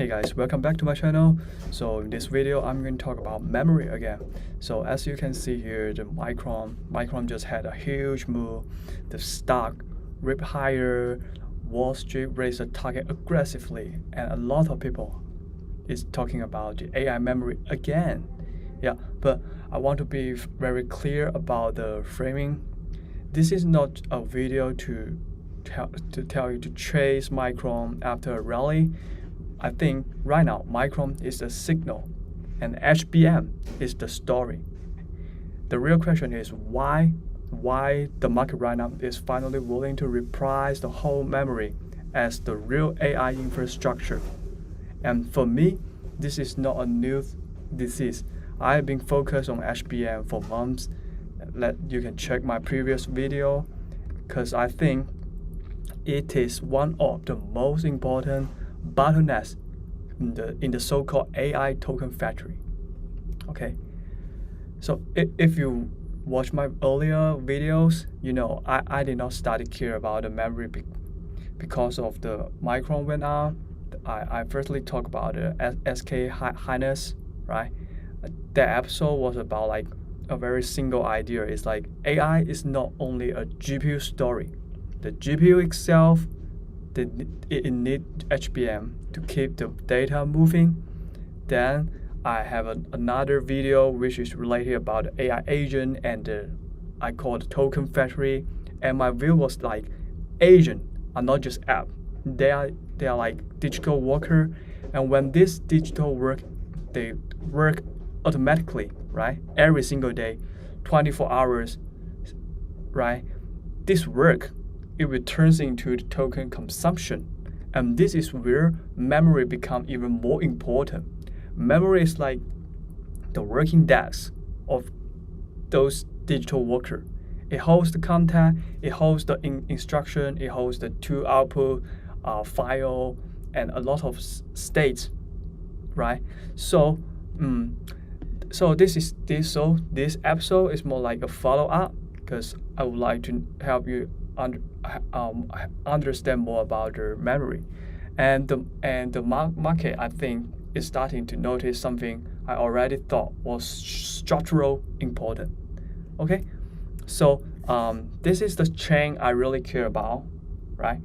Hey guys, welcome back to my channel. So in this video, I'm going to talk about memory again. So as you can see here, the Micron just had a huge move. The stock ripped higher. Wall Street raised the target aggressively, and a lot of people is talking about the AI memory again. Yeah, but I want to be very clear about the framing. This is not a video to tell you to chase Micron after a rally. I think right now Micron is the signal and HBM is the story. The real question is why the market right now is finally willing to reprice the whole memory as the real AI infrastructure. And for me, this is not a new disease. I've been focused on HBM for months. You can check my previous video because I think it is one of the most important bottlenecks in the so-called AI token factory. Okay, so if you watch my earlier videos, you know I did not start to care about the memory because of the Micron went up. I firstly talk about the SK Hynix, right? That episode was about like a very single idea. It's like AI is not only a GPU story. The GPU itself, it needs HBM to keep the data moving. Then I have another video which is related about the AI agent and I call it token factory. And my view was like agent are not just app. They are like digital worker. And when this digital work, they work automatically, right? Every single day, 24 hours, right? This work, it returns into the token consumption. And this is where memory becomes even more important. Memory is like the working desk of those digital workers. It holds the content, it holds the instruction, it holds the two output file, and a lot of states, right? So this episode is more like a follow-up because I would like to help you understand more about the memory, and the market I think is starting to notice something I already thought was structural important. Okay, so this is the chain I really care about, right?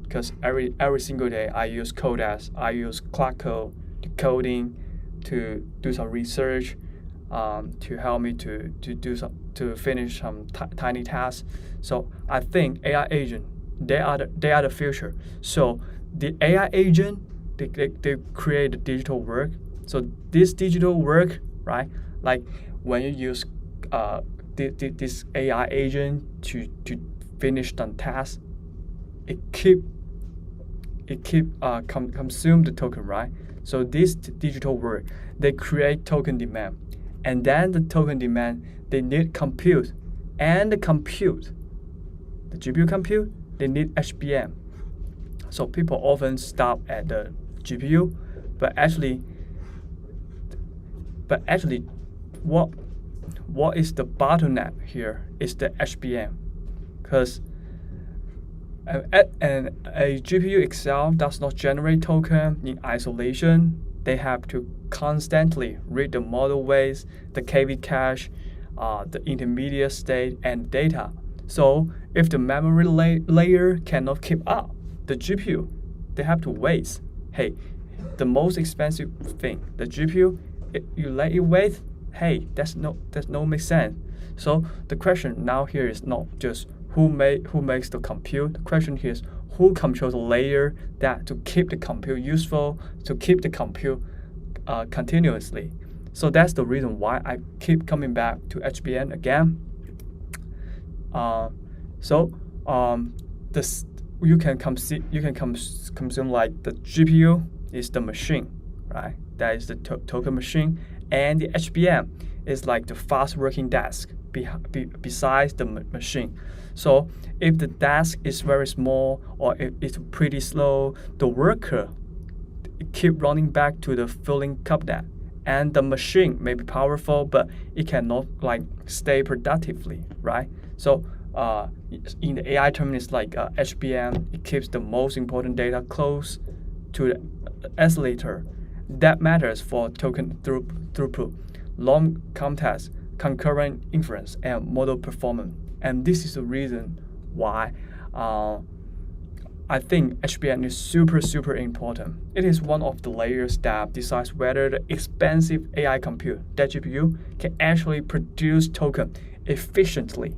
Because every single day I use Codex, I use Cloud Code to coding, to do some research, to help me to finish some tiny tasks. So I think AI agent, they are the future. So the AI agent, they create the digital work. So this digital work, right? Like when you use this AI agent to finish the task, it consume the token, right? So this digital work, they create token demand, and then the token demand, they need compute, and the GPU compute, they need HBM. So people often stop at the GPU, but actually, what is the bottleneck here is the HBM, because and a GPU itself does not generate token in isolation. They have to constantly read the model weights, the KV cache, the intermediate state, and data. So if the memory layer cannot keep up, the GPU, they have to wait. Hey, the most expensive thing, the GPU, you let it wait. Hey, that's no make sense. So the question now here is not just who makes the compute. The question here is who controls the layer that to keep the compute useful, to keep the compute continuously. So that's the reason why I keep coming back to HBM again. This you can consume like the GPU is the machine, right? That is the token machine, and the HBM is like the fast working desk besides the machine. So if the desk is very small or if it's pretty slow, the worker keep running back to the filling cabinet, and the machine may be powerful, but it cannot like stay productively, right? So in the AI term, it's like HBM. It keeps the most important data close to oscillator that matters for token throughput, long context, concurrent inference, and model performance. And this is the reason why I think HBM is super important. It is one of the layers that decides whether the expensive AI compute, that GPU, can actually produce token efficiently.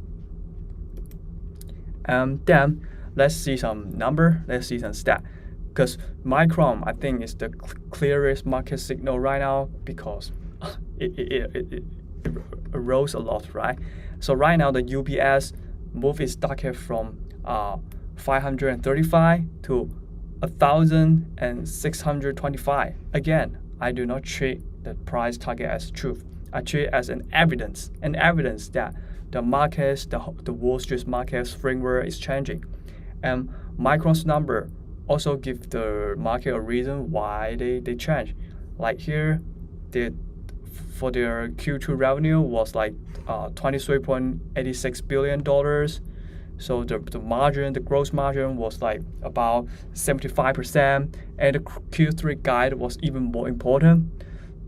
And then let's see some number, let's see some stat. Because Micron, I think, is the clearest market signal right now because it rose a lot, right? So right now the UPS move its target from 535 to 1,625. Again, I do not treat the price target as truth. I treat it as an evidence that the markets, the Wall Street markets framework is changing. And Micron's number also give the market a reason why they change. Like here, for their Q2 revenue was like $23.86 billion. So the margin, the gross margin was like about 75%, and the Q3 guide was even more important,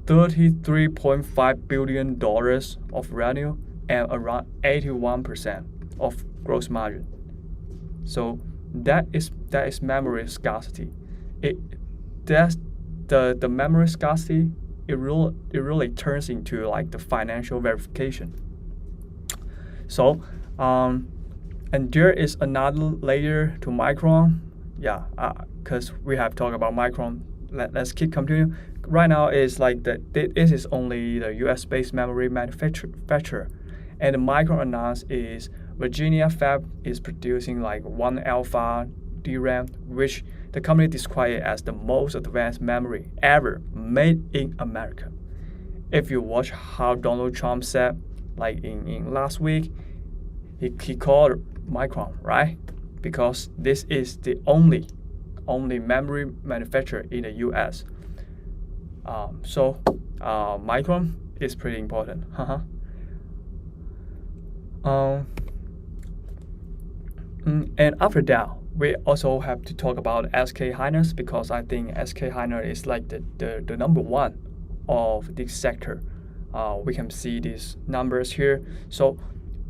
$33.5 billion of revenue and around 81% of gross margin. So that is memory scarcity. That's the memory scarcity. It really turns into like the financial verification. So and there is another layer to Micron, because we have talked about Micron. Let's keep continuing. Right now is like this is only the US-based memory manufacturer, and the Micron announced is Virginia Fab is producing like 1 alpha DRAM, which the company described as the most advanced memory ever made in America. If you watch how Donald Trump said, like in last week, he called Micron, right? Because this is the only memory manufacturer in the US. So Micron is pretty important. And after that, we also have to talk about SK Hynix, because I think SK Hynix is like the number one of this sector. We can see these numbers here. So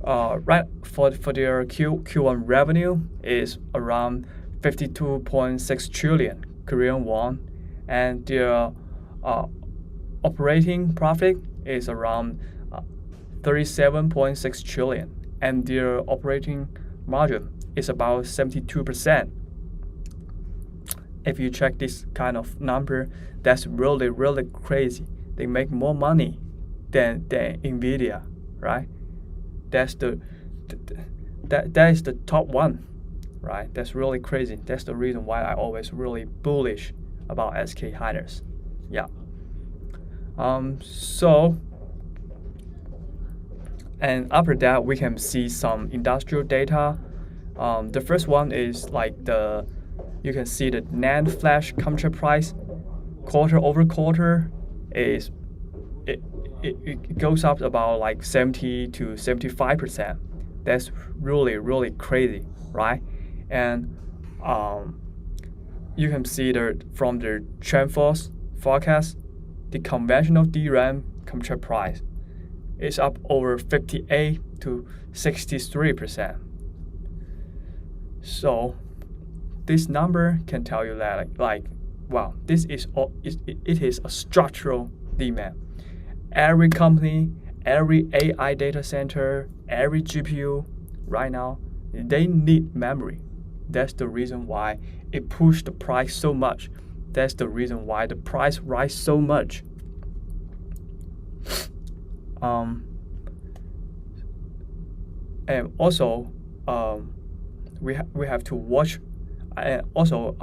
right for their Q1 revenue is around 52.6 trillion Korean won, and their operating profit is around 37.6 trillion, and their operating margin is about 72%. If you check this kind of number, that's really crazy. They make more money than Nvidia, right? That is the top one, right? That's really crazy. That's the reason why I always really bullish about SK Hynix. So and after that, we can see some industrial data. The first one is like you can see the NAND flash contract price quarter over quarter is it goes up about like 70 to 75%. That's really crazy, right? And you can see from the TrendForce forecast, the conventional DRAM contract price is up over 58 to 63%. So this number can tell you that wow, this is it is a structural demand. Every company, every AI data center, every GPU right now, they need memory. That's the reason why it pushed the price so much. That's the reason why the price rise so much. And also we have to watch, and also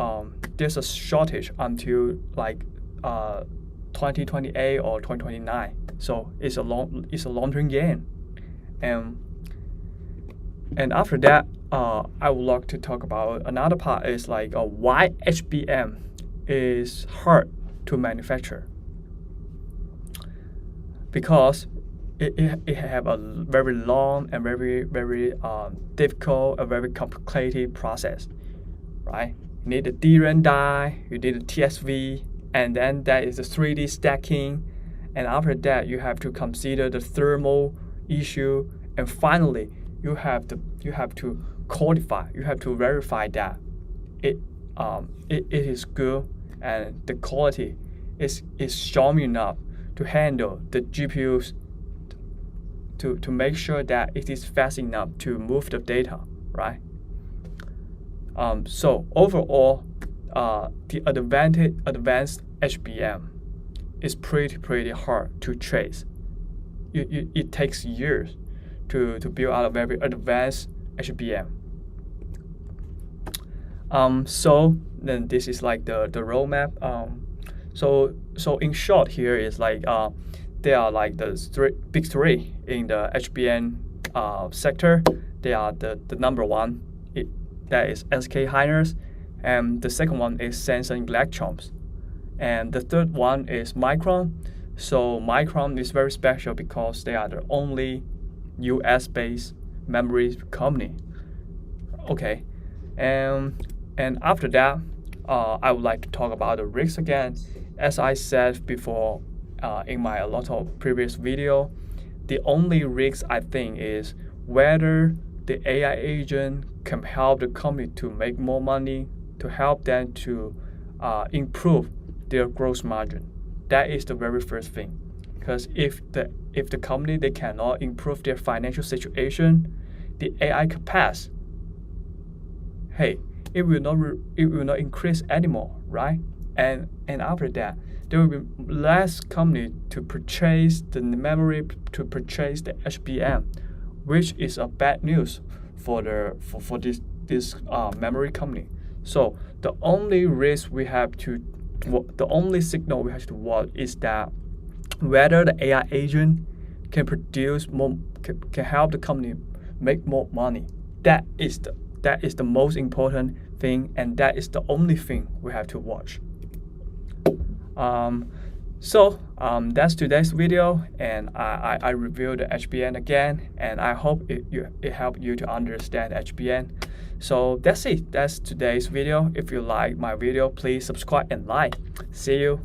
there's a shortage until like 2028 or 2029. So it's a long-term gain. And after that, I would like to talk about another part is like why HBM is hard to manufacture. Because it have a very long and very difficult, a very complicated process, right? You need a DRAM die, you need a TSV, and then that is the 3D stacking, and after that you have to consider the thermal issue, and finally you have to codify, you have to verify that it is good and the quality is strong enough to handle the GPUs, to make sure that it is fast enough to move the data, right? So overall, the advanced HBM is pretty hard to trace. It takes years to build out a very advanced HBM. So then this is like the roadmap. So in short, here is like they are like the big three in the HBM sector. They are the number one. That is SK Hynix, and the second one is Samsung Electrons, and the third one is Micron. So Micron is very special because they are the only US-based memory company. Okay, and after that, I would like to talk about the risks again. As I said before in my a lot of previous video, the only risk I think is whether the AI agent can help the company to make more money, to help them to improve their gross margin. That is the very first thing. Because if the company they cannot improve their financial situation, the AI capacity, hey, it will not increase anymore, right? And after that, there will be less company to purchase the memory, to purchase the HBM, which is a bad news for this memory company. So the only risk we have to, the only signal we have to watch is that whether the AI agent can produce more, can help the company make more money. That is the most important thing, and that is the only thing we have to watch. So that's today's video, and I reviewed the HBM again, and I hope it helped you to understand HBM. So that's it. That's today's video. If you like my video, please subscribe and like. See you.